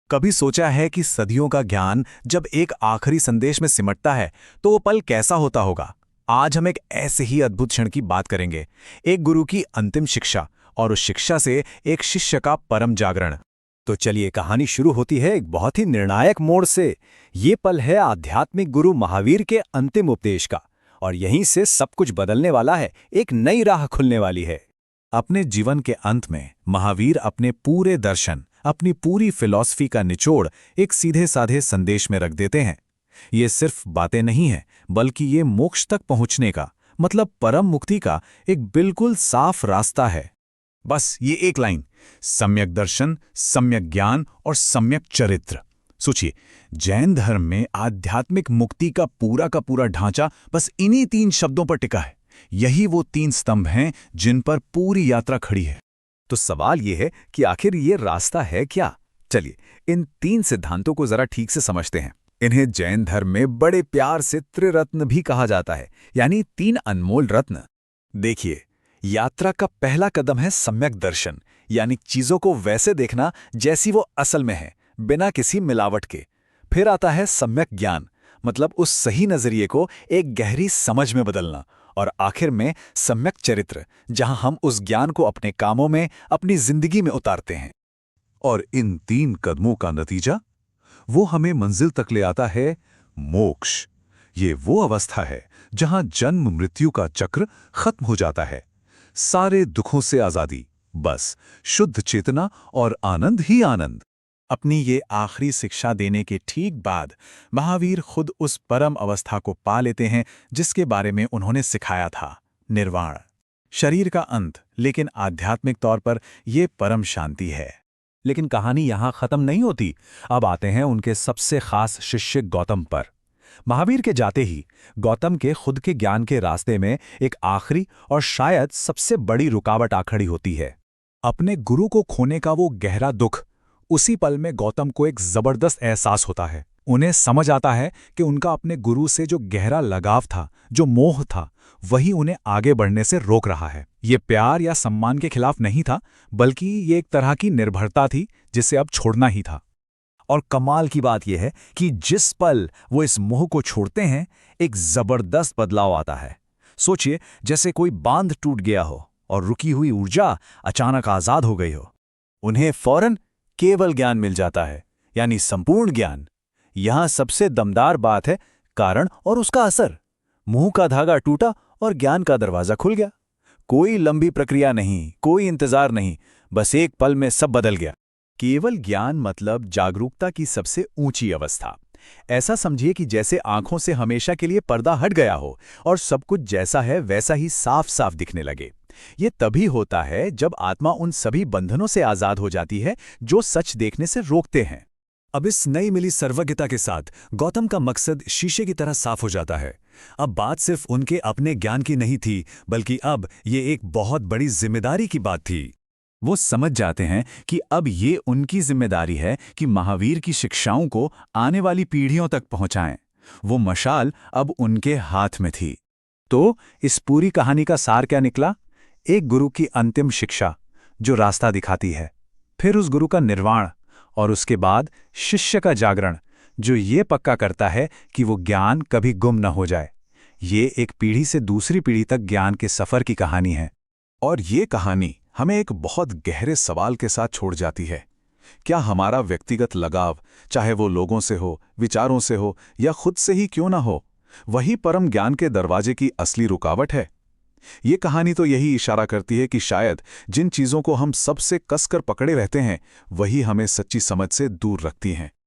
कभी सोचा है कि सदियों का ज्ञान जब एक आखिरी संदेश में सिमटता है तो वो पल कैसा होता होगा। आज हम एक ऐसे ही अद्भुत क्षण की बात करेंगे, एक गुरु की अंतिम शिक्षा और उस शिक्षा से एक शिष्य का परम जागरण। तो चलिए, कहानी शुरू होती है एक बहुत ही निर्णायक मोड़ से। ये पल है आध्यात्मिक गुरु महावीर के अंतिम उपदेश का, और यहीं से सब कुछ बदलने वाला है, एक नई राह खुलने वाली है। अपने जीवन के अंत में महावीर अपने पूरे दर्शन, अपनी पूरी फिलॉसफी का निचोड़ एक सीधे साधे संदेश में रख देते हैं। ये सिर्फ बातें नहीं हैं, बल्कि ये मोक्ष तक पहुंचने का, मतलब परम मुक्ति का एक बिल्कुल साफ रास्ता है। बस ये एक लाइन, सम्यक दर्शन, सम्यक ज्ञान और सम्यक चरित्र। सोचिए, जैन धर्म में आध्यात्मिक मुक्ति का पूरा ढांचा बस इन्हीं 3 शब्दों पर टिका है। यही वो 3 स्तंभ हैं जिन पर पूरी यात्रा खड़ी है। तो सवाल ये है कि आखिर ये रास्ता है क्या? चलिए, इन 3 सिद्धांतों को जरा ठीक से समझते हैं। इन्हें जैन धर्म में बड़े प्यार से त्रिरत्न भी कहा जाता है, यानी 3 अनमोल रत्न। देखिए, यात्रा का पहला कदम है सम्यक दर्शन, यानी चीजों को वैसे देखना जैसी वो असल में है, बिना किसी मिलावट के। फिर आता है सम्यक ज्ञान, मतलब उस सही नजरिए को एक गहरी समझ में बदलना। और आखिर में सम्यक चरित्र, जहां हम उस ज्ञान को अपने कामों में, अपनी जिंदगी में उतारते हैं। और इन 3 कदमों का नतीजा वो हमें मंजिल तक ले आता है, मोक्ष। ये वो अवस्था है जहां जन्म मृत्यु का चक्र खत्म हो जाता है, सारे दुखों से आजादी, बस शुद्ध चेतना और आनंद ही आनंद। अपनी ये आखिरी शिक्षा देने के ठीक बाद महावीर खुद उस परम अवस्था को पा लेते हैं जिसके बारे में उन्होंने सिखाया था, निर्वाण। शरीर का अंत, लेकिन आध्यात्मिक तौर पर यह परम शांति है। लेकिन कहानी यहां खत्म नहीं होती। अब आते हैं उनके सबसे खास शिष्य गौतम पर। महावीर के जाते ही गौतम के खुद के ज्ञान के रास्ते में एक आखिरी और शायद सबसे बड़ी रुकावट आ खड़ी होती है। अपने गुरु को खोने का वो गहरा दुख, उसी पल में गौतम को एक जबरदस्त एहसास होता है। उन्हें समझ आता है कि उनका अपने गुरु से जो गहरा लगाव था, जो मोह था, वही उन्हें आगे बढ़ने से रोक रहा है। ये प्यार या सम्मान के खिलाफ नहीं था, बल्कि ये एक तरह की निर्भरता थी जिसे अब छोड़ना ही था। और कमाल की बात यह है कि जिस पल वो इस मोह को छोड़ते हैं, एक जबरदस्त बदलाव आता है। सोचिए, जैसे कोई बांध टूट गया हो और रुकी हुई ऊर्जा अचानक आजाद हो गई हो। उन्हें फौरन केवल ज्ञान मिल जाता है, यानी संपूर्ण ज्ञान। यहां सबसे दमदार बात है कारण और उसका असर। मुंह का धागा टूटा और ज्ञान का दरवाजा खुल गया। कोई लंबी प्रक्रिया नहीं, कोई इंतजार नहीं, बस एक पल में सब बदल गया। केवल ज्ञान मतलब जागरूकता की सबसे ऊंची अवस्था। ऐसा समझिए कि जैसे आंखों से हमेशा के लिए पर्दा हट गया हो और सब कुछ जैसा है वैसा ही साफ साफ दिखने लगे। ये तभी होता है जब आत्मा उन सभी बंधनों से आजाद हो जाती है जो सच देखने से रोकते हैं। अब इस नई मिली सर्वज्ञता के साथ गौतम का मकसद शीशे की तरह साफ हो जाता है। अब बात सिर्फ उनके अपने ज्ञान की नहीं थी, बल्कि अब ये एक बहुत बड़ी जिम्मेदारी की बात थी। वो समझ जाते हैं कि अब ये उनकी जिम्मेदारी है कि महावीर की शिक्षाओं को आने वाली पीढ़ियों तक पहुंचाएं। वो मशाल अब उनके हाथ में थी। तो इस पूरी कहानी का सार क्या निकला? एक गुरु की अंतिम शिक्षा जो रास्ता दिखाती है, फिर उस गुरु का निर्वाण, और उसके बाद शिष्य का जागरण जो ये पक्का करता है कि वो ज्ञान कभी गुम न हो जाए। ये एक पीढ़ी से दूसरी पीढ़ी तक ज्ञान के सफर की कहानी है। और ये कहानी हमें एक बहुत गहरे सवाल के साथ छोड़ जाती है। क्या हमारा व्यक्तिगत लगाव, चाहे वो लोगों से हो, विचारों से हो या खुद से ही क्यों ना हो, वही परम ज्ञान के दरवाजे की असली रुकावट है? ये कहानी तो यही इशारा करती है कि शायद जिन चीज़ों को हम सबसे कसकर पकड़े रहते हैं, वही हमें सच्ची समझ से दूर रखती हैं।